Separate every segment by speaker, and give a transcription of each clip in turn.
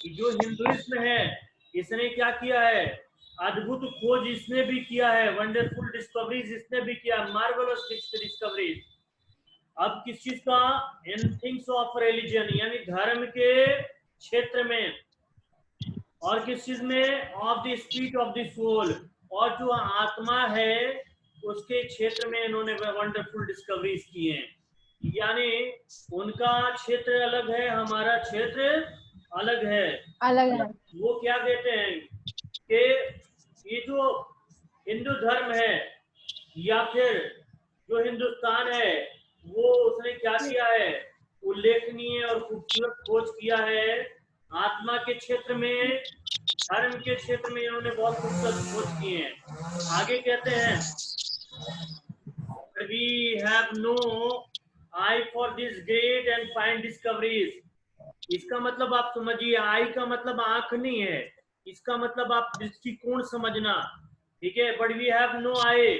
Speaker 1: जो हिंदुइज्म है, इसने क्या किया है, अद्भुत खोज इसने भी किया है, वंडरफुल डिस्कवरीज इसने भी किया, मार्वेलस डिस्कवरीज। अब किस चीज का, इन थिंग्स ऑफ रिलीजन यानी धर्म के क्षेत्र में, और किस चीज में, of the speed of the soul, और जो आत्मा है उसके क्षेत्र में इन्होंने वंडरफुल डिस्कवरीज की हैं। यानी उनका क्षेत्र अलग है, हमारा क्षेत्र अलग है।
Speaker 2: अलग है।
Speaker 1: वो क्या कहते हैं कि ये जो हिंदू धर्म है या फिर जो हिंदुस्तान है, वो उसने क्या किया है, उल्लेखनीय और खूबसूरत खोज किया है आत्मा के क्षेत्र में, धर्म के क्षेत्र में इन्होंने बहुत खूबसूरत खोज किए हैं। आगे कहते हैं, we have no eye for these great and fine discoveries। इसका मतलब आप समझिए, आई का मतलब आंख नहीं है, इसका मतलब आप दृष्टिकोण समझना, ठीक है। But we have no eye,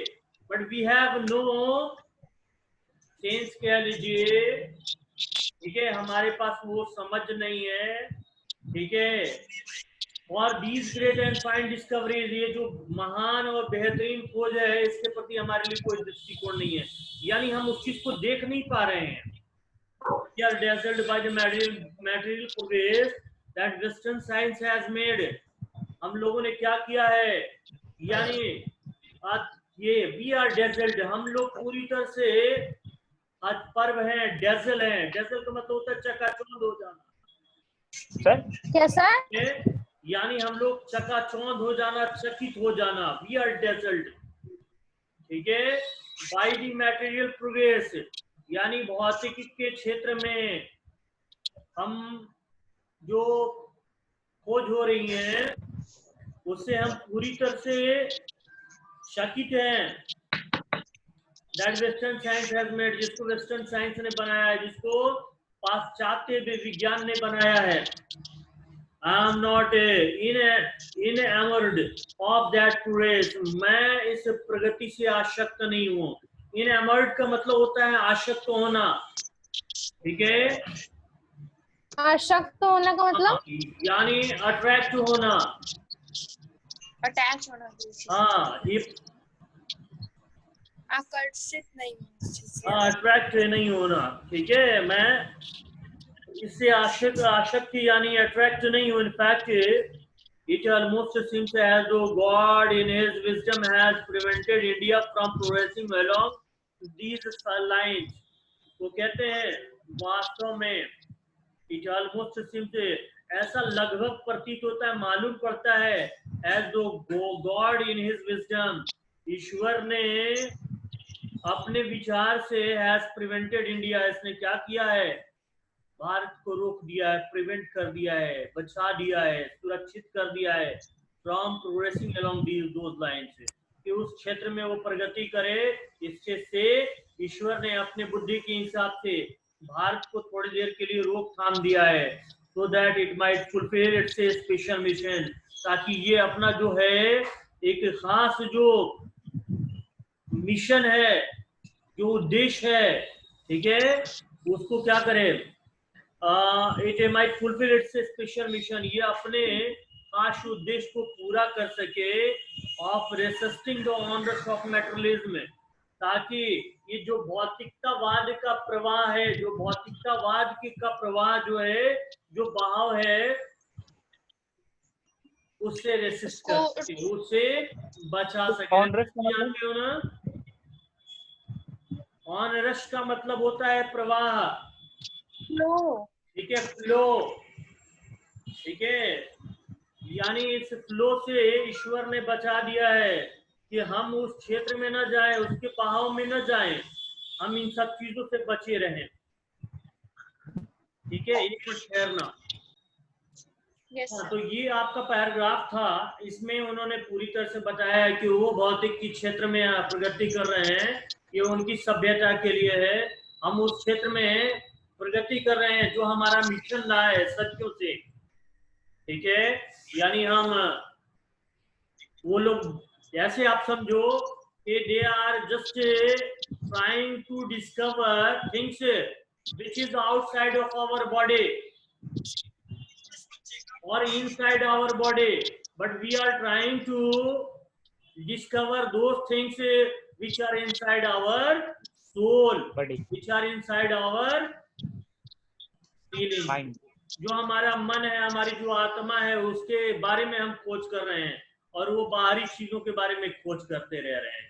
Speaker 1: but we have no sense कह लीजिए, ठीक है, हमारे पास वो समझ नहीं है, ठीक है। और these great and fine discoveries, ये जो महान और बेहतरीन खोज है, इसके प्रति हमारे लिए कोई दृष्टिकोण नहीं है, यानी हम उस चीज को देख नहीं पा रहे हैं। We are dazzled by the material progress that Western science has made। हम लोगों ने क्या किया है, यानी ये we are dazzled, हम लोग पूरी तरह से आज पर्व है, डेजल है। डेजल का मतलब होता है चकाचौंध हो जाना।
Speaker 3: सर
Speaker 2: कैसा
Speaker 1: यानी हम लोग चकाचौंध हो जाना, चकित हो जाना, वी आर डेजल्ड, ठीक है। बाय द मटेरियल प्रोग्रेस, यानी भौतिकी के क्षेत्र में हम जो खोज हो रही है उससे हम पूरी तरह से चकित हैं। That western science has made, जिसको वेस्टर्न साइंस ने बनाया है, जिसको पाश्चात्य विज्ञान ने बनाया है। I am not enamored of that progress। मैं इस प्रगति से आसक्त नहीं हूँ। Enamored का मतलब होता है आसक्त होना, ठीक है।
Speaker 2: आसक्त होना का मतलब,
Speaker 1: यानी अट्रैक्ट होना,
Speaker 4: अटैच होना,
Speaker 1: हाँ, ये
Speaker 4: आकर्षित नहीं,
Speaker 1: अट्रैक्ट नहीं होना, ठीक है। मैं इससे आसक्त यानी अट्रैक्ट नहीं हूँ। In fact it almost seems as though God in his wisdom has prevented India from progressing along these lines। तो कहते हैं वास्तव में it almost seems, ऐसा लगभग प्रतीत होता है, मालूम पड़ता है, as though God in his wisdom, ईश्वर ने अपने विचार से has prevented India, इसने क्या किया है, भारत को रोक दिया है, प्रिवेंट कर दिया है, बचा दिया है, सुरक्षित कर दिया है, from progressing along those lines, कि उस क्षेत्र में वो प्रगति करे। इससे से ईश्वर ने अपने बुद्धि के हिसाब से भारत को थोड़ी देर के लिए रोक थाम दिया है, so that it might fulfil it's special mission, ताकि ये अपना जो है एक खास जो मिशन है, जो उद्देश्य है, ठीक है, उसको क्या करे, it might fulfill its special mission, ये अपने खास उद्देश्य को पूरा कर सके, of resisting the onrush of materialism, ताकि ये जो भौतिकतावाद का प्रवाह है, जो भौतिकतावाद का प्रवाह जो है, जो बहाव है, उससे रेसिस्ट कर सके, उससे बचा सके। ऑनरश का मतलब होता है प्रवाह, ठीक है, फ्लो, ठीक है। यानी इस फ्लो से ईश्वर ने बचा दिया है कि हम उस क्षेत्र में न जाएं, उसके बहाव में न जाएं, हम इन सब चीजों से बचे रहें, ठीक है। एक मिनट ठहरना। तो ये आपका पैराग्राफ था, इसमें उन्होंने पूरी तरह से बताया है कि वो भौतिक के क्षेत्र में प्रगति कर रहे हैं, ये उनकी सभ्यता के लिए है, हम उस क्षेत्र में प्रगति कर रहे हैं जो हमारा मिशन रहा है सत्यों से, ठीक है। यानी हम वो लोग ऐसे आप समझो कि they are just trying to discover things which is outside of our body, or inside our body, but we are trying to discover those things which are inside our soul,
Speaker 2: body,
Speaker 1: which are inside our feeling.
Speaker 2: mind.
Speaker 1: जो हमारा मन है, हमारी जो आत्मा है, उसके बारे में हम खोज कर रहे हैं और वो बाहरी चीजों के बारे में खोज करते रह रहे हैं।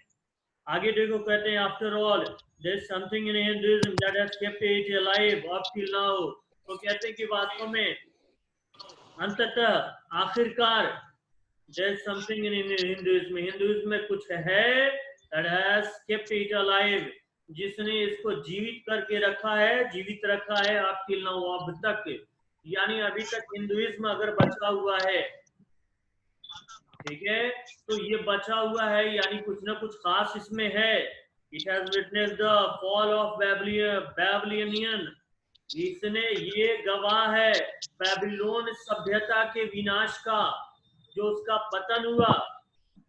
Speaker 1: आगे देखो, कहते हैं after all there is something in Hinduism that has kept it alive up till now. तो कहते हैं कि वास्तव में अंततः आखिरकार there is something in Hinduism, Hinduism में कुछ है that has kept it alive, जिसने इसको जीवित करके रखा है, जीवित रखा है अप टिल नाउ, अब तक। यानी अभी तक हिंदुइज्म अगर बचा हुआ है, ठीक है, तो ये बचा हुआ है यानी कुछ ना कुछ खास इसमें है। It has witness the fall of Babylonian, इसने, ये गवाह है बैबिलोन सभ्यता के विनाश का, जो उसका पतन हुआ,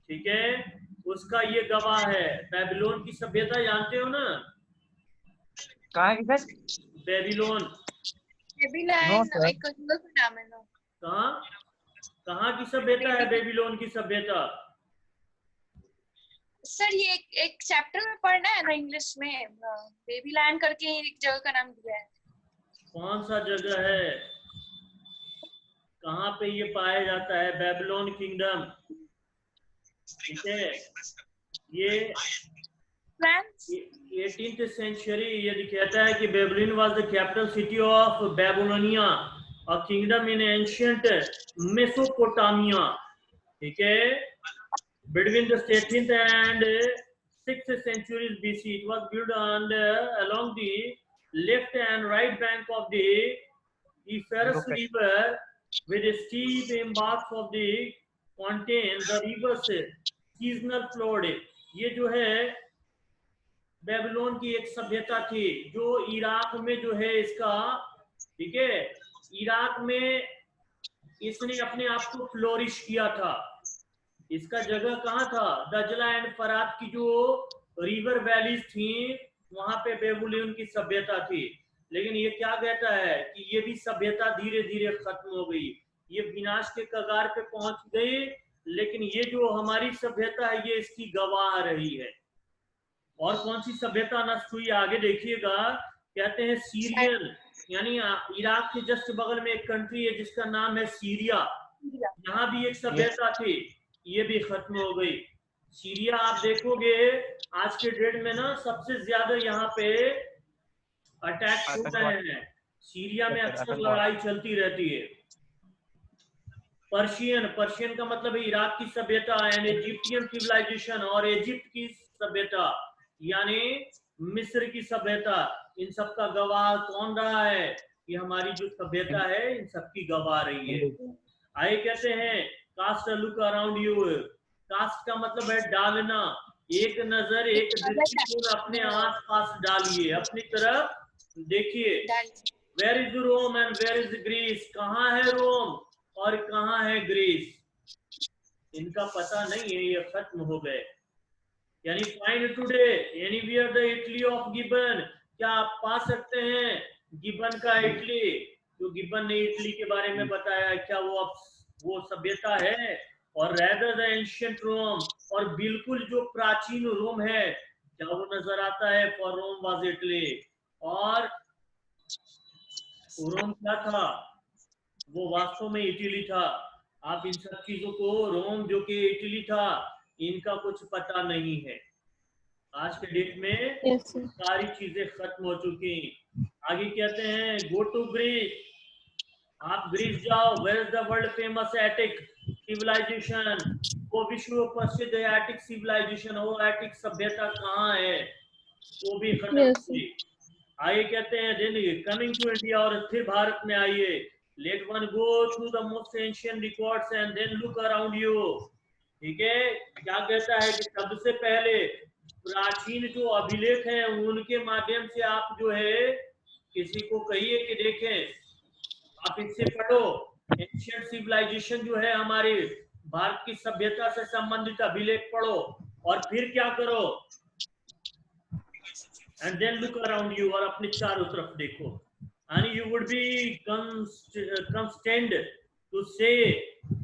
Speaker 1: ठीक है, उसका ये गवाह है। बैबिलोन की सभ्यता जानते हो ना?
Speaker 2: कहाँ की सर?
Speaker 1: बेबीलोन।
Speaker 2: No sir.
Speaker 3: एक जगह का नाम है ना।
Speaker 1: कहाँ कहाँ की सभ्यता है बेबीलोन की सभ्यता?
Speaker 3: सर ये एक चैप्टर में पढ़ना है ना इंग्लिश में, बेबीलैंड करके एक जगह का नाम दिया है।
Speaker 1: कौन सा जगह है, कहाँ पे ये पाया जाता है? बेबीलोन किंगडम, ठीक है। ये 18th सेंचुरी ये कहता है कि Babylon was the capital city of Babylonia, a kingdom in ancient Mesopotamia, ठीक है। Between the 13th and 6th centuries BC, it was built on along the left and right bank of the Euphrates River with steep embarks of the contain the river's seasonal flood। ये जो है Babylon की एक सभ्यता थी जो Iraq में जो है इसका, ठीक है, इराक में इसने अपने आप को फ्लोरिश किया था। इसका जगह कहाँ था? दजला एंड फरात की जो रिवर वैलीज थी, वहां पे बेबीलोन की सभ्यता थी। लेकिन ये क्या कहता है कि ये भी सभ्यता धीरे धीरे खत्म हो गई, ये विनाश के कगार पे पहुंच गई। लेकिन ये जो हमारी सभ्यता है ये इसकी गवाह रही है। और कौन सी सभ्यता नष्ट हुई आगे देखिएगा, कहते हैं सीरियन, यानी इराक के जस्ट बगल में एक कंट्री है जिसका नाम है सीरिया, यहाँ भी एक सभ्यता थी, ये भी खत्म हो गई। सीरिया आप देखोगे आज के डेट में ना सबसे ज्यादा यहाँ पे अटैक हो रहे हैं। सीरिया में अक्सर लड़ाई चलती रहती है। पर्शियन का मतलब है इराक की सभ्यता एंड इजिप्टियन सिविलाइजेशन, और इजिप्ट की सभ्यता यानी मिस्र की सभ्यता, इन सब का गवाह कौन रहा है? ये हमारी जो सभ्यता है इन सब की गवाह रही है। आइए कहते हैं cast a look around you. Cast का मतलब है डालना, एक नजर, एक दृष्टिकोण अपने आस पास डालिए, अपनी तरफ देखिए। Where is Rome and where is Greece, कहाँ है रोम और कहाँ है ग्रीस? इनका पता नहीं है, ये खत्म हो गए। यानी find today anywhere the Italy of gibbon, क्या आप पा सकते हैं गिबन का इटली? जो गिबन ने इटली के बारे में बताया, क्या वो सभ्यता है? और रेदर द एंशिएंट रोम, और बिल्कुल जो प्राचीन रोम है, क्या वो नजर आता है? फॉर रोम वाज इटली, और रोम क्या था? वो वास्तव में इटली था। आप इन सब चीजों को, रोम जो कि इटली था, इनका कुछ पता नहीं है। आज के डेट में सारी चीजें खत्म हो चुकी। आगे कहते हैं गो टू ग्रीस, आप ग्रीस जाओ। Where is the world famous Attic civilization, वो विश्व प्रसिद्ध एटिक सिविलाइजेशन, वो एटिक सभ्यता कहाँ है? वो भी खत्म हो गई। आगे कहते हैं देन कमिंग टू इंडिया, और फिर भारत में आइए। Let one go through the most ancient records and then look around you, ठीक है। क्या कहता है कि सबसे पहले प्राचीन जो अभिलेख हैं उनके माध्यम से आप जो है किसी को कहिए कि देखें, आप इससे पढ़ो। एंशिएंट सिविलाइजेशन जो है हमारी भारत की सभ्यता से संबंधित अभिलेख पढ़ो, और फिर क्या करो? And then look around you, और अपने चारों तरफ देखो। And you would be constrained to say,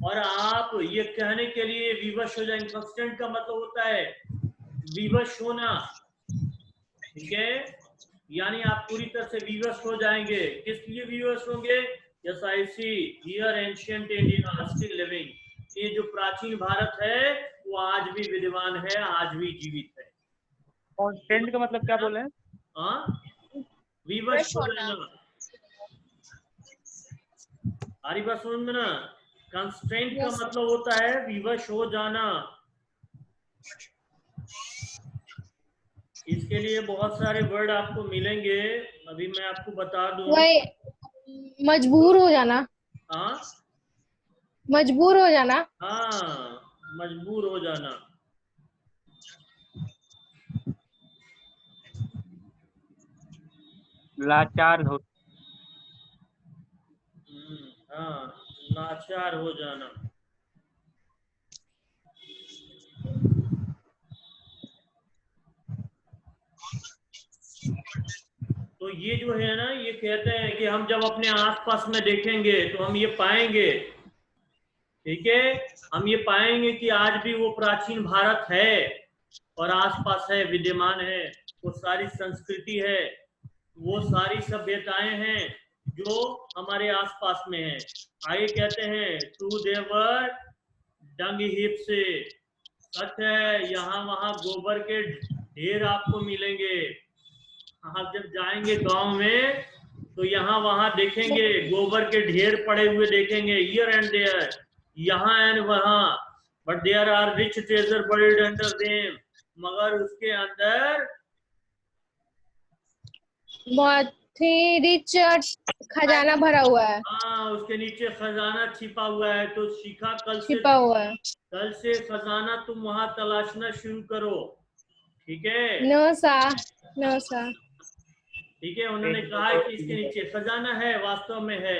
Speaker 1: और आप ये कहने के लिए विवश हो जाएंगे। कंस्टेंट का मतलब होता है विवश होना, ठीक है, यानी आप पूरी तरह से विवश हो जाएंगे। किस लिए विवश होंगे? Yes I see here ancient India still living, ये जो प्राचीन भारत है वो आज भी विद्यमान है, आज भी जीवित है।
Speaker 2: कॉन्स्टेंट का मतलब क्या बोले?
Speaker 1: हाँ, विवश हो
Speaker 3: होना।
Speaker 1: जाना। हमारी बात समझ में ना? कंस्ट्रेंट का
Speaker 3: Yes.
Speaker 1: मतलब होता है विवश हो जाना। इसके लिए बहुत सारे वर्ड आपको मिलेंगे, अभी मैं आपको बता दूं।
Speaker 4: वही मजबूर हो जाना,
Speaker 1: हाँ
Speaker 4: मजबूर हो जाना।
Speaker 1: हाँ, मजबूर हो जाना।
Speaker 2: लाचार हो,
Speaker 1: हाँ, लाचार हो जाना। तो ये जो है ना, ये कहते हैं कि हम जब अपने आसपास में देखेंगे तो हम ये पाएंगे, ठीक है, हम ये पाएंगे कि आज भी वो प्राचीन भारत है और आसपास है, विद्यमान है। वो सारी संस्कृति है, वो सारी सभ्यताएं हैं जो हमारे आसपास में है। आगे कहते हैं टू देवर डंग हीप से, सच है यहाँ वहां गोबर के ढेर आपको मिलेंगे। आप जब जाएंगे गांव में तो यहाँ वहां देखेंगे गोबर के ढेर पड़े हुए देखेंगे, हियर एंड देयर, यहाँ एंड वहां, but there are rich treasure buried under them, मगर उसके अंदर
Speaker 4: बहुत ही रिच खजाना भरा हुआ है,
Speaker 1: हाँ, उसके नीचे खजाना छिपा हुआ है। तो सीखा
Speaker 4: छिपा हुआ है।
Speaker 1: कल से खजाना तुम वहां तलाशना शुरू करो, ठीक है।
Speaker 4: नो सा, नो सा।
Speaker 1: ठीक है, उन्होंने कहा है कि इसके नीचे खजाना है, वास्तव में है।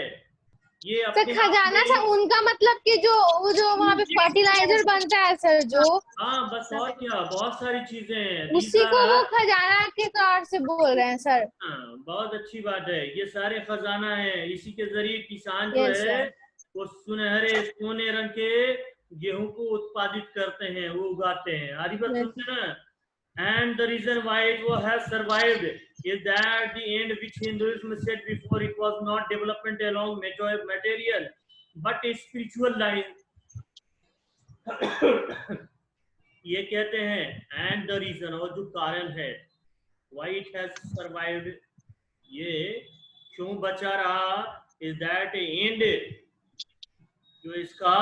Speaker 1: ये
Speaker 4: सर
Speaker 1: अपने आप
Speaker 4: खजाना
Speaker 1: में,
Speaker 4: सर उनका मतलब कि जो वो जो वहाँ पे फर्टिलाइजर बनता है सर, जो
Speaker 1: हाँ बस, और क्या, बहुत सारी चीजें हैं।
Speaker 4: उसी को वो खजाना के तौर से बोल रहे हैं सर।
Speaker 1: हाँ, बहुत अच्छी बात है, ये सारे खजाना है। इसी के जरिए किसान जो
Speaker 4: यस
Speaker 1: है
Speaker 4: सर।
Speaker 1: वो सुनहरे सोने रंग के गेहूं को उत्पादित करते हैं, वो उगाते हैं। आरी बात
Speaker 4: Yes.
Speaker 1: सुनते ना। And the reason why it has survived is that the end which Hinduism said before, it was not development along material but a spiritual line. ये कहते हैं and the reason, और जो कारण है why it has survived, ये क्यों बचा रहा, is that end, जो इसका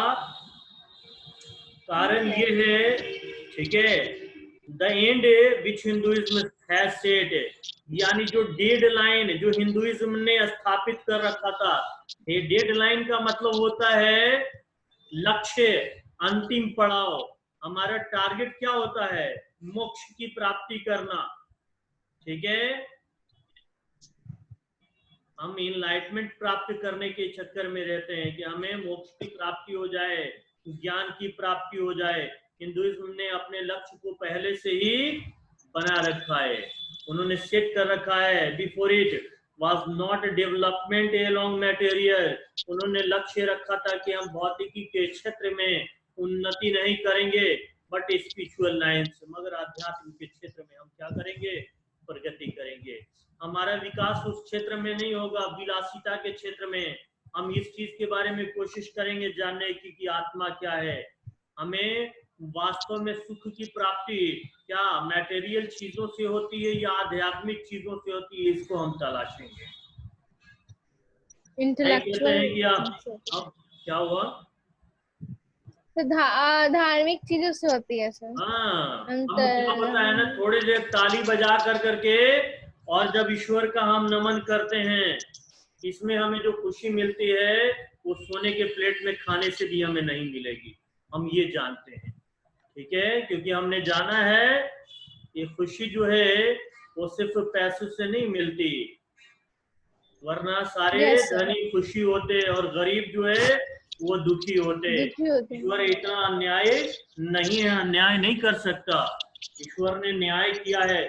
Speaker 1: कारण ये है, ठीक है, the and which Hinduism has set, यानी जो डेड लाइन जो हिंदुइज्म ने स्थापित कर रखा था। ये डेड लाइन का मतलब होता है लक्ष्य, अंतिम पड़ाव। हमारा टारगेट क्या होता है? मोक्ष की प्राप्ति करना, ठीक है। हम इनलाइटमेंट प्राप्त करने के चक्कर में रहते हैं कि हमें मोक्ष की प्राप्ति हो जाए, ज्ञान की प्राप्ति हो जाए। हिंदुइज्म ने अपने लक्ष्य को पहले से ही बना रखा है, उन्होंने सेट कर रखा है। Before it was not development along material, उन्होंने लक्ष्य रखा था कि हम भौतिकी के क्षेत्र में उन्नति नहीं करेंगे बट स्पिरिचुअल लाइन्स, मगर आध्यात्म के क्षेत्र में हम क्या करेंगे? प्रगति करेंगे। हमारा विकास उस क्षेत्र में नहीं होगा, विलासिता के क्षेत्र में। हम इस चीज के बारे में कोशिश करेंगे जानने की कि आत्मा क्या है, हमें वास्तव में सुख की प्राप्ति क्या मटेरियल चीजों से होती है या आध्यात्मिक चीजों से होती है, इसको हम तलाशेंगे।
Speaker 4: इंटेलेक्चुअल
Speaker 1: अब क्या हुआ?
Speaker 4: तो धार्मिक चीजों से होती है सर।
Speaker 1: हाँ, हम क्या पता है ना, थोड़ी देर ताली बजा कर करके और जब ईश्वर का हम नमन करते हैं, इसमें हमें जो खुशी मिलती है वो सोने के प्लेट में खाने से भी हमें नहीं मिलेगी, हम ये जानते हैं, ठीक है। क्योंकि हमने जाना है ये खुशी जो है वो सिर्फ पैसों से नहीं मिलती, वरना सारे धनी खुशी होते और गरीब जो है वो दुखी होते। ईश्वर इतना अन्याय नहीं है, अन्याय नहीं कर सकता। ईश्वर ने न्याय किया है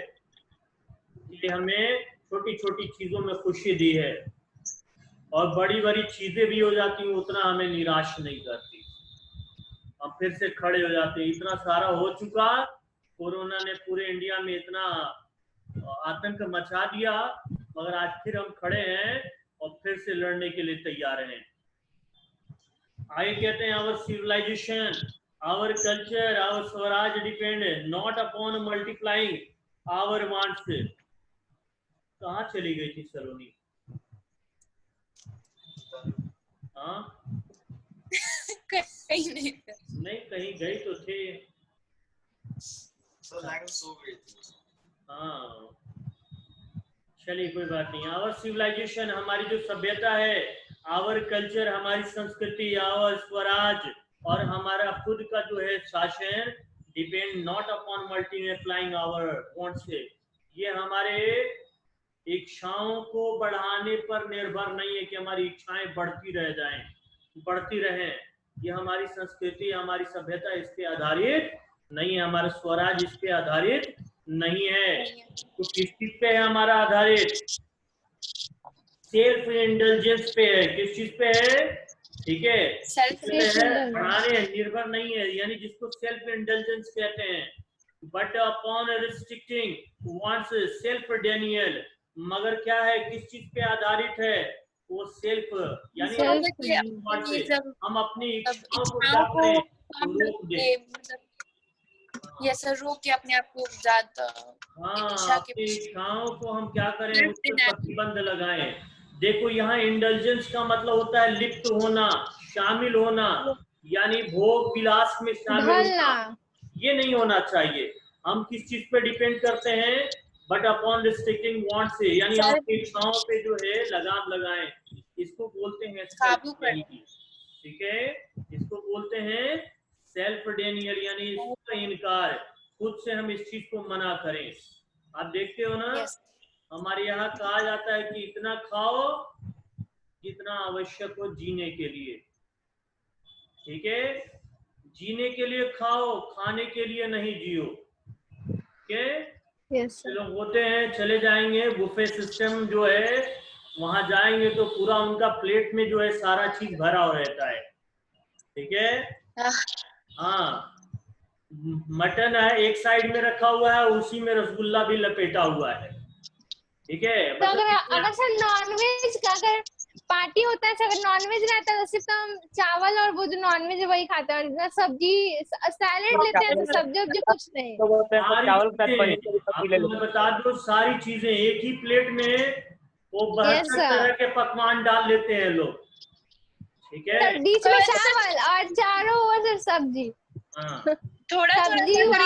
Speaker 1: कि हमें छोटी छोटी चीजों में खुशी दी है और बड़ी बड़ी चीजें भी हो जाती हैं, उतना हमें निराश नहीं करती। हम फिर से खड़े हो जाते हैं। इतना सारा हो चुका, कोरोना ने पूरे इंडिया में इतना आतंक मचा दिया, मगर आज फिर हम खड़े हैं और फिर से लड़ने के लिए तैयार हैं। आगे कहते हैं our civilization, our culture, our swaraj depend not upon multiplying our wants. कहाँ चली गई थी सलोनी? हाँ
Speaker 3: कहीं नहीं था।
Speaker 1: नहीं, कहीं गई तो थे। हाँ चलिए कोई बात नहीं। आवर सिविलाइजेशन, हमारी जो सभ्यता है, आवर कल्चर, हमारी संस्कृति, आवर स्वराज, और हमारा खुद का जो है शासन, depend not upon multiplying our wants. ये हमारे इच्छाओं को बढ़ाने पर निर्भर नहीं है कि हमारी इच्छाएं बढ़ती रह जाएं, बढ़ती रहें। ये हमारी संस्कृति, हमारी सभ्यता इस पे आधारित नहीं है, हमारा स्वराज इस पे आधारित नहीं है। तो किस चीज पे है हमारा आधारित? सेल्फ इंडल्जेंस पे है। किस चीज पे है? ठीक है, बढ़ाने निर्भर नहीं है, यानी जिसको सेल्फ इंडल्जेंस कहते हैं। But upon restricting wants self Daniel, मगर क्या है, किस चीज पे आधारित है? वो सेल्फ, यानी हम अपनी इच्छाओं को क्या करें? रोक दें।
Speaker 3: ये रोक के अपने आप को ज्यादा
Speaker 1: अपनी इच्छाओं को हम क्या करें? उस पर प्रतिबंध लगाएं। देखो यहाँ इंडल्जेंस का मतलब होता है लिप्त होना, शामिल होना, यानी भोग विलास में शामिल होना। ये नहीं होना चाहिए। हम किस चीज पे डिपेंड करते हैं? But upon restricting want say, यानी आपकी इच्छाओं पे जो है लगाम लगाएं। इसको बोलते हैं
Speaker 3: काबू करना।
Speaker 1: ठीक है, इसको बोलते हैं सेल्फ डेनियल, यानी इसका इनकार, खुद से हम इस चीज को मना करें। आप देखते हो ना, हमारे यहाँ कहा जाता है कि इतना खाओ जितना आवश्यक हो जीने के लिए। ठीक है, जीने के लिए खाओ, खाने के लिए नहीं जियो। ठीक है, लोग होते हैं चले जाएंगे बुफे सिस्टम जो है, वहां जाएंगे तो पूरा उनका प्लेट में जो है सारा चीज भरा हुआ रहता है। ठीक है, हाँ, मटन है एक साइड में रखा हुआ है, उसी में रसगुल्ला भी लपेटा हुआ है। ठीक है,
Speaker 4: तो अगर सर नॉनवेज का अगर पार्टी होता है, अगर नॉनवेज रहता है तो सिर्फ हम चावल और वो जो नॉनवेज है वही खाते हैं, और इतना सब्जी सैलेड लेते हैं तो सब्जी वब्जी कुछ नहीं।
Speaker 1: आपको मैं बता दूं, सारी चीजें एक ही प्लेट में वो 72 तरह के पकवान डाल लेते हैं लोग। ठीक है,
Speaker 4: तो बीच में चावल और चारों ओर सिर्फ सब्जी।
Speaker 1: हाँ,
Speaker 3: थोड़ा
Speaker 4: सब्जी हुआ,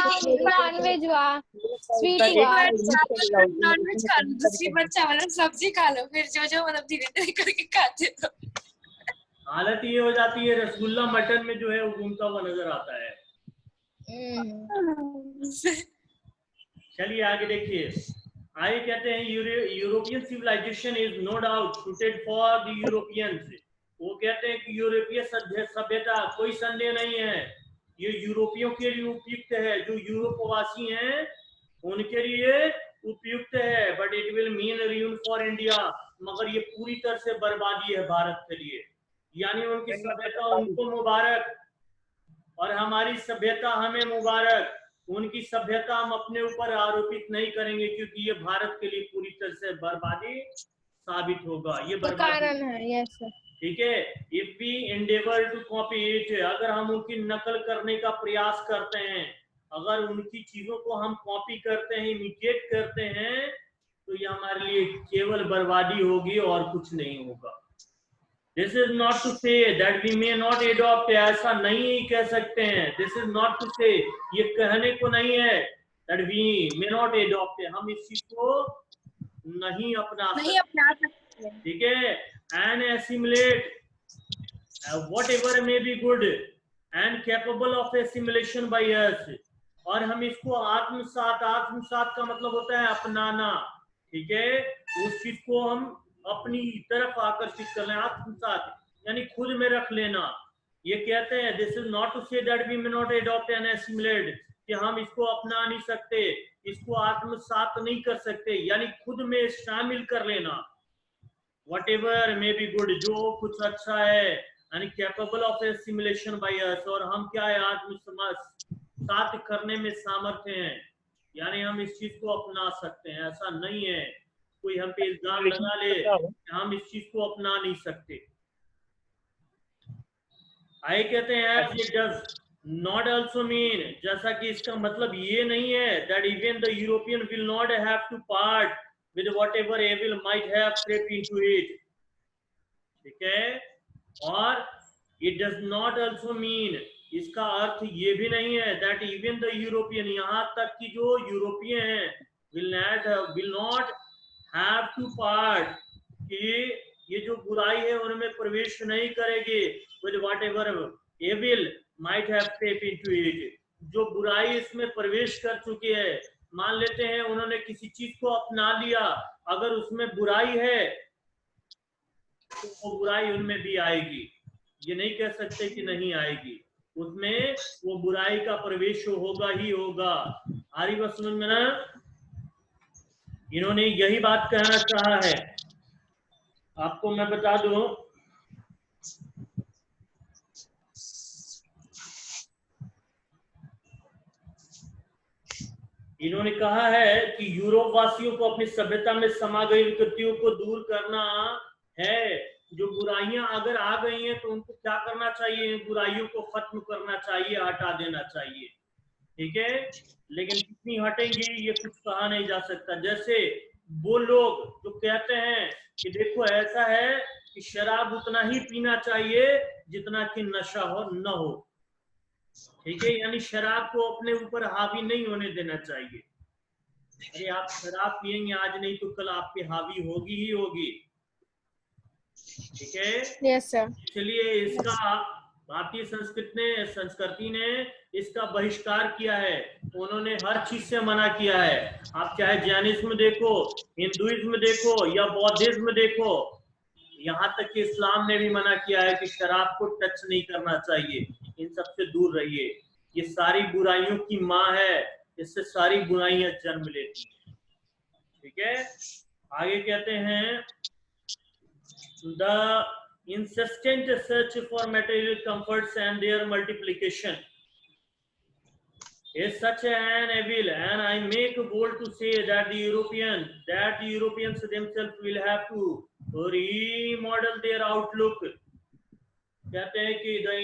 Speaker 4: नॉनवेज हुआ, स्वीट हुआ,
Speaker 3: नॉनवेज खा लो, दूसरी बार चावल और सब्जी खा लो, फिर जो मतलब धीरे धीरे करके खाते हो।
Speaker 1: हालत ये हो जाती है, रसगुल्ला मटन में जो है वो घूमता हुआ नजर आता है। चलिए आगे देखिए, आगे कहते हैं European civilization is no doubt suited for the Europeans. वो कहते हैं कि यूरोपीय सभ्यता, कोई संदेह नहीं है, ये यूरोपियों के लिए उपयुक्त है, जो यूरोपवासी हैं उनके लिए उपयुक्त है। But it will mean ruin for India, मगर ये पूरी तरह से बर्बादी है भारत के लिए। यानी उनकी सभ्यता उनको मुबारक और हमारी सभ्यता हमें मुबारक। उनकी सभ्यता हम अपने ऊपर आरोपित नहीं करेंगे, क्योंकि ये भारत के लिए पूरी तरह से बर्बादी साबित होगा। ये
Speaker 4: कारण है। यस सर,
Speaker 1: ठीक है, if we endeavour to copy it, अगर हम उनकी नकल करने का प्रयास करते हैं, अगर उनकी चीजों को हम कॉपी करते हैं, इमिटेट करते हैं, तो ये हमारे लिए केवल बर्बादी होगी और कुछ नहीं होगा। This is not to say that we may not adopt, ऐसा नहीं कह सकते हैं। दिस इज नॉट टू से, ये कहने को नहीं है that we may not adopt, हम इस चीज को नहीं अपना सकते। ठीक है, and assimilate whatever may be good and capable of assimilation by us, और हम इसको आत्मसात, आत्मसात का मतलब होता है अपनाना। ठीक है, उस चीज को हम अपनी तरफ आकर्षित कर लें, आत्मसात यानी खुद में रख लेना। ये कहते हैं this is not to say that we may not adopt and assimilate, कि हम इसको अपना नहीं सकते, इसको आत्मसात नहीं कर सकते, यानी खुद में शामिल कर लेना। whatever may be good, जो कुछ अच्छा है, and capable of assimilation by us, और हम क्या है आत्मसात करने में सामर्थ्य हैं, यानी हम इस चीज को अपना सकते हैं। ऐसा नहीं है कोई हम पे इल्जाम लगा ले कि हम इस चीज को अपना नहीं सकते। आगे कहते हैं it does not also mean, जैसा कि इसका मतलब ये नहीं है that even the European will not have to part with whatever evil might have crept into it, ठीक है। और it does not also mean, इसका अर्थ ये भी नहीं है that even the European, यहाँ तक कि जो यूरोपीय हैं will not have to part, कि ये जो बुराई है उनमें प्रवेश नहीं करेगी with whatever evil might have crept into it, जो बुराई इसमें प्रवेश कर चुकी है। मान लेते हैं उन्होंने किसी चीज को अपना लिया, अगर उसमें बुराई है तो वो बुराई उनमें भी आएगी, ये नहीं कह सकते कि नहीं आएगी, उसमें वो बुराई का प्रवेश होगा ही होगा। आ रही बात समझ में ना? इन्होंने यही बात कहना चाहा है। आपको मैं बता दूं, इन्होंने कहा है कि यूरोप वासियों को अपनी सभ्यता में समा गई विकृतियों को दूर करना है। जो बुराइयां अगर आ गई हैं तो उनको क्या करना चाहिए? बुराइयों को खत्म करना चाहिए, हटा देना चाहिए, ठीक है। लेकिन कितनी हटेंगी ये कुछ कहा नहीं जा सकता। जैसे वो लोग जो कहते हैं कि देखो ऐसा है कि शराब उतना ही पीना चाहिए जितना कि नशा हो न हो, ठीक है, यानी शराब को अपने ऊपर हावी नहीं होने देना चाहिए। अरे आप शराब पियेंगे आज नहीं तो कल आप पे हावी होगी ही होगी, ठीक है।
Speaker 4: Yes sir.
Speaker 1: इसलिए इसका भारतीय संस्कृति ने इसका बहिष्कार किया है, उन्होंने हर चीज से मना किया है। आप चाहे जैनिज्म देखो, हिंदुइज्म देखो या बौद्धिज्म देखो, यहाँ तक कि इस्लाम ने भी मना किया है कि शराब को टच नहीं करना चाहिए, इन सबसे दूर रहिए। ये सारी बुराइयों की माँ है, इससे सारी बुराइयां जन्म लेती हैं, ठीक है। आगे कहते हैं the insistent search for material comforts and their multiplication is such an evil, and I make bold to say that the Europeans themselves will have to remodel their outlook। कहते हैं कि the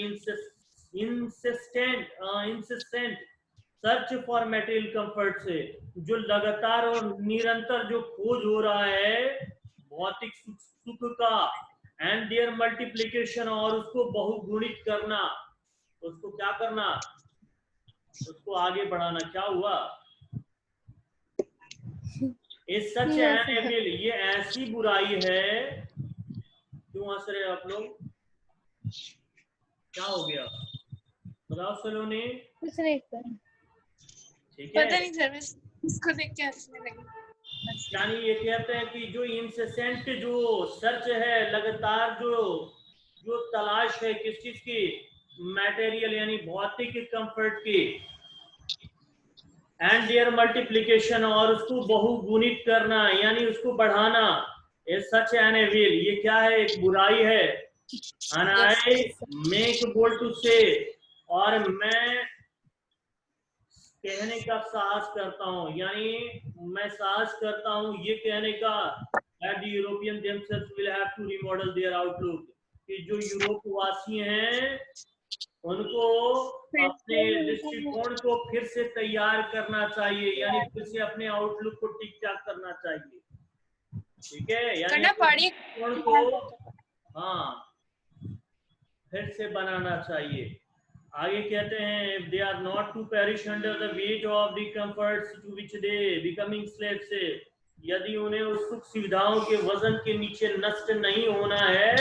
Speaker 1: insistent search for material comfort से जो लगातार और निरंतर जो खोज हो रहा है भौतिक सुख का, एंड देयर मल्टीप्लिकेशन, और उसको बहुगुणित करना, उसको क्या करना? उसको आगे बढ़ाना। क्या हुआ? इस सच एन एविल, ये ऐसी बुराई है। क्यों हंस रहे आप लोग? क्या हो गया बताओ सलोनी?
Speaker 4: कुछ नहीं सर।
Speaker 1: ठीक है,
Speaker 3: पता नहीं सर, इसको देख के हंसने लगी।
Speaker 1: यानी ये कहते हैं कि जो इंसेसेंट जो सर्च है, लगातार जो तलाश है किस चीज की? मटेरियल यानी भौतिक कंफर्ट की, एंड देयर मल्टीप्लिकेशन, और उसको बहुगुणित करना यानी उसको बढ़ाना। इज सच एन एविल, ये क्या है? एक बुराई है। And I make bold to say, और मैं कहने का साहस करता हूँ, यानी मैं साहस करता हूँ ये कहने का that the European themselves will have to remodel their outlook, कि जो यूरोप वासी हैं उनको अपने दृष्टिकोण को फिर से तैयार करना चाहिए, यानी फिर से अपने आउटलुक को ठीक ठाक करना चाहिए, ठीक है, यानी दृष्टिकोण को हाँ फिर से बनाना चाहिए। आगे कहते हैं if they are not to perish under the weight of the comforts to which they becoming slaves, से यदि उन्हें उस सुख सुविधाओं के वजन के नीचे नष्ट नहीं होना है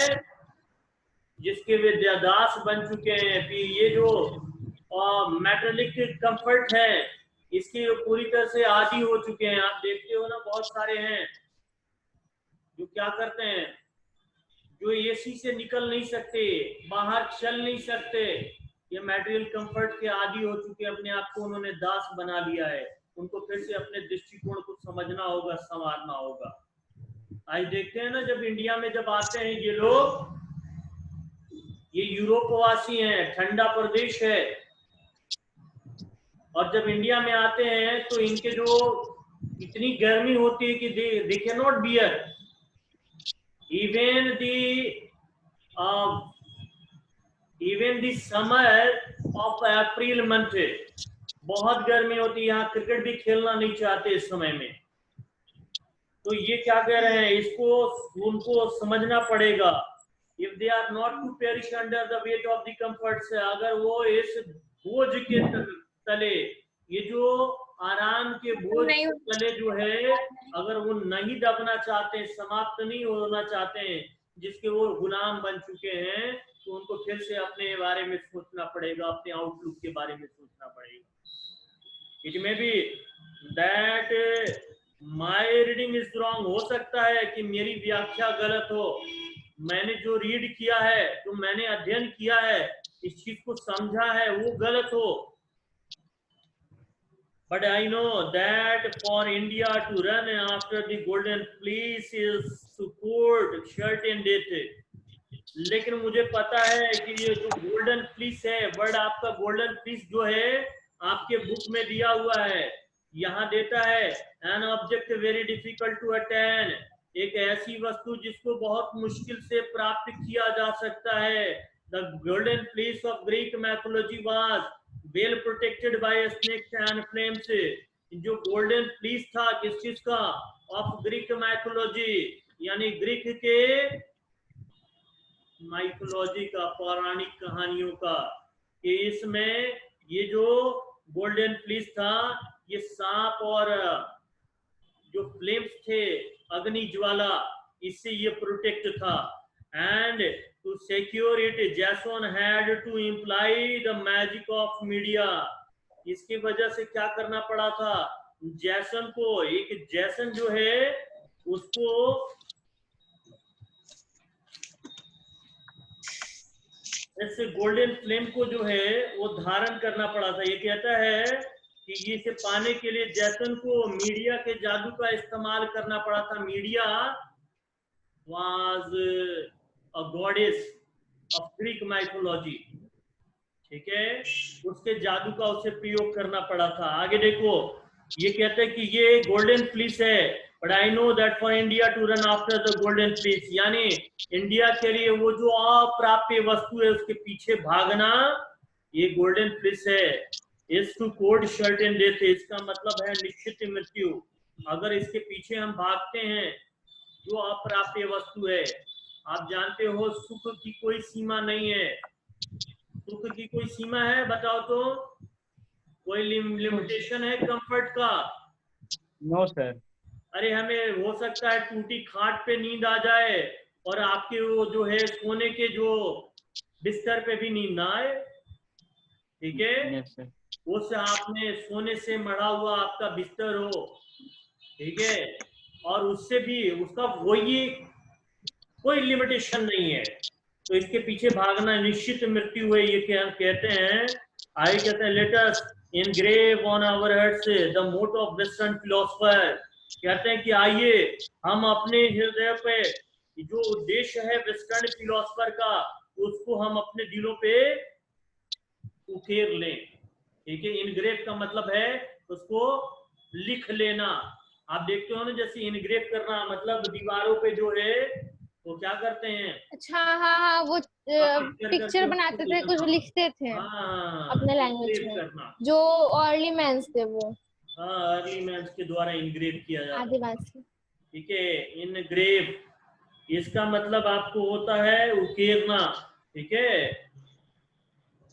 Speaker 1: जिसके वे दास बन चुके हैं, कि ये जो मेटेरियलिक कंफर्ट है इसके पूरी तरह से आदी हो चुके हैं। आप देखते हो ना, बहुत सारे हैं जो क्या करते हैं, जो एसी से निकल नहीं सकते, बाहर चल नहीं सकते, ये मटेरियल कंफर्ट के आदी हो चुके हैं, अपने आप को उन्होंने दास बना लिया है। उनको फिर से अपने दृष्टिकोण को समझना होगा, संवारना होगा, आज देखते हैं ना, जब इंडिया में जब आते हैं ये लोग, ये यूरोपवासी हैं, ठंडा प्रदेश है, और जब इंडिया में आते हैं तो इनके जो इतनी गर्मी होती है कि they can not bear even the summer of April month. बहुत गर्मी होती है, यहाँ क्रिकेट भी खेलना नहीं चाहते इस समय में। तो ये क्या कह रहे हैं, इसको उनको समझना पड़ेगा। If they are not to perish under the weight of the comforts, अगर वो इस बोझ के तले, ये जो आराम के बोझ के तले जो है, अगर वो नहीं दबना चाहते, समाप्त नहीं होना चाहते हैं, जिसके वो गुलाम बन चुके हैं, तो उनको फिर से अपने बारे में सोचना पड़ेगा, अपने आउटलुक के बारे में सोचना पड़ेगा। It may be that my reading is wrong, हो सकता है कि मेरी व्याख्या गलत हो, मैंने जो रीड किया है, जो मैंने अध्ययन किया है, इस चीज को समझा है, वो गलत हो। But I know that for India to run after the golden fleece is to put certain death. लेकिन मुझे पता है कि ये जो गोल्डन फ्लीस है, वर्ड आपका गोल्डन फ्लीस जो है आपके बुक में दिया हुआ है, यहाँ देता है an object very difficult to attain, एक ऐसी वस्तु जिसको बहुत मुश्किल से प्राप्त किया जा सकता है। The golden fleece of Greek mythology was well protected by snakes and flames. जो गोल्डन फ्लीस था किस चीज का, ऑफ ग्रीक मैथोलॉजी, यानी ग्रीक के माइथोलॉजी का, पौराणिक कहानियों का, कि इसमें ये जो गोल्डन फ्लीस था, ये सांप और जो फ्लेम्स थे, अग्नि ज्वाला, इससे ये प्रोटेक्ट था। And to secure it Jason had to employ the magic of Medea. इसकी वजह से क्या करना पड़ा था, जैसन को, एक जैसन जो है उसको ऐसे गोल्डन फ्लेम को जो है वो धारण करना पड़ा था। ये कहता है कि इसे पाने के लिए जैसन को मीडिया के जादू का इस्तेमाल करना पड़ा था। Media was a goddess of Greek mythology, ठीक है, उसके जादू का उसे प्रयोग करना पड़ा था। आगे देखो, ये कहते हैं कि ये गोल्डन फ्लीस है, but I know that for India to run after the golden fleece, यानी इंडिया के लिए वो जो अप्राप्य वस्तु है उसके पीछे भागना, ये गोल्डन फ्लीस है। Is to court certain death, इसका मतलब है निश्चित मृत्यु। अगर इसके पीछे हम भागते हैं, जो अप्राप्य वस्तु है, आप जानते हो सुख की कोई सीमा नहीं है। सुख की कोई सीमा है, बताओ तो, कोई लिमिटेशन है कंफर्ट का?
Speaker 2: No sir.
Speaker 1: अरे हमें हो सकता है टूटी खाट पे नींद आ जाए और आपके वो जो है सोने के जो बिस्तर पे भी नींद ना आए, ठीक है, उस आपने सोने से मढ़ा हुआ आपका बिस्तर हो, ठीक है, और उससे भी उसका वही कोई लिमिटेशन नहीं है, तो इसके पीछे भागना निश्चित मृत्यु है। ये कहते हैं, आगे कहते हैं, let us engrave on our hearts the motto of western philosopher। कहते हैं कि आइए हम अपने हृदय पे जो उद्देश्य है वेस्टर्न फिलोसफर का, उसको हम अपने दिलों पे उकेर लें, ठीक है। इनग्रेव का मतलब है उसको लिख लेना। आप देखते हो ना, जैसे इनग्रेव करना मतलब दीवारों पे जो है वो क्या करते हैं,
Speaker 4: अच्छा, हाँ, वो पिक्चर बनाते थे, कुछ लिखते थे अपने लैंग्वेज में, जो अर्ली मैन्स थे वो,
Speaker 1: हाँ, अर्ली मैन्स के द्वारा इनग्रेव किया जाता है,
Speaker 4: आदिवासी,
Speaker 1: ठीक है। इनग्रेव, इसका मतलब आपको होता है उकेरना, ठीक है,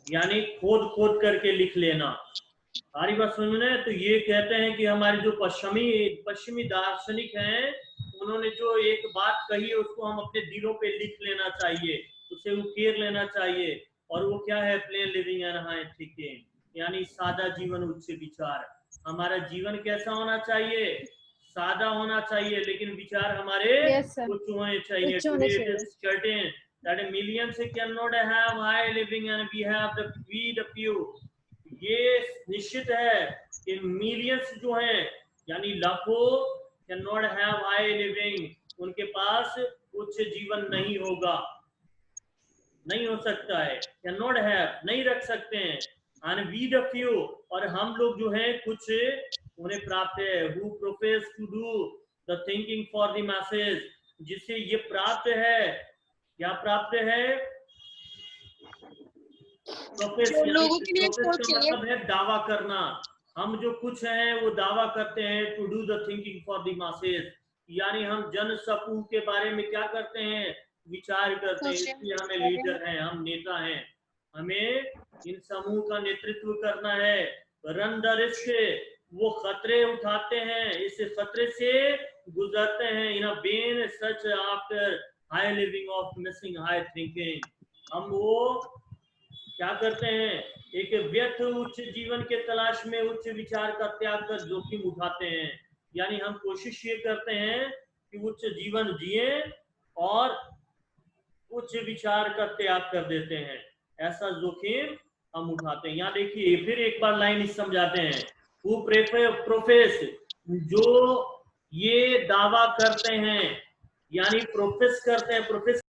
Speaker 1: यानी खोद खोद करके लिख लेना। हमारी बात समझ में? तो ये कहते हैं कि हमारे जो पश्चिमी दार्शनिक हैं, उन्होंने जो एक बात कही है उसको हम अपने दिलों पे लिख लेना चाहिए, उसे उकेर लेना चाहिए। और वो क्या है, plane living and high thinking, यानी सादा जीवन उच्च विचार। हमारा जीवन कैसा होना चाहिए? सादा होना चाहिए, लेकिन विचार हमारे उच्च होने चाहिए। That millions cannot have high living and we have the few। ये निश्चित है कि मिलियंस जो हैं, यानी लाखों, can not have high living, उनके पास उच्च जीवन नहीं होगा, नहीं हो सकता है, कैन नॉट हैव, नहीं रख सकते हैं। एंड वी द फ्यू, और हम लोग जो हैं कुछ उन्हें प्राप्त है, who profess to do the thinking for the masses, जिससे ये प्राप्त है, क्या प्राप्त है? प्रोफेस,
Speaker 3: जो
Speaker 1: यानी
Speaker 3: लोगों के लिए
Speaker 1: प्रोफेस का
Speaker 3: सोचिए।
Speaker 1: मतलब है दावा करना। हम जो कुछ हैं वो दावा करते हैं, to do the thinking for the masses, यानी हम जन समूह के बारे में क्या करते हैं? विचार करते हैं, इसलिए हमें लीडर हैं, हम नेता हैं, हमें इन समूह का नेतृत्व करना है। रन द रिस्क, वो खतरे उठाते हैं, इस खतरे से गुजरते हैं। In a ban such after high living of missing high thinking, हम वो क्या करते हैं? एक व्यर्थ उच्च जीवन के तलाश में उच्च विचार का त्याग कर जोखिम उठाते हैं, यानी हम कोशिश ये करते हैं कि उच्च जीवन जिए और उच्च विचार का त्याग कर देते हैं, ऐसा जोखिम हम उठाते हैं। यहाँ देखिए फिर एक बार लाइन समझाते हैं। वो प्रोफेस, जो ये दावा करते हैं, यानी प्रोफेस करते हैं, प्रोफेस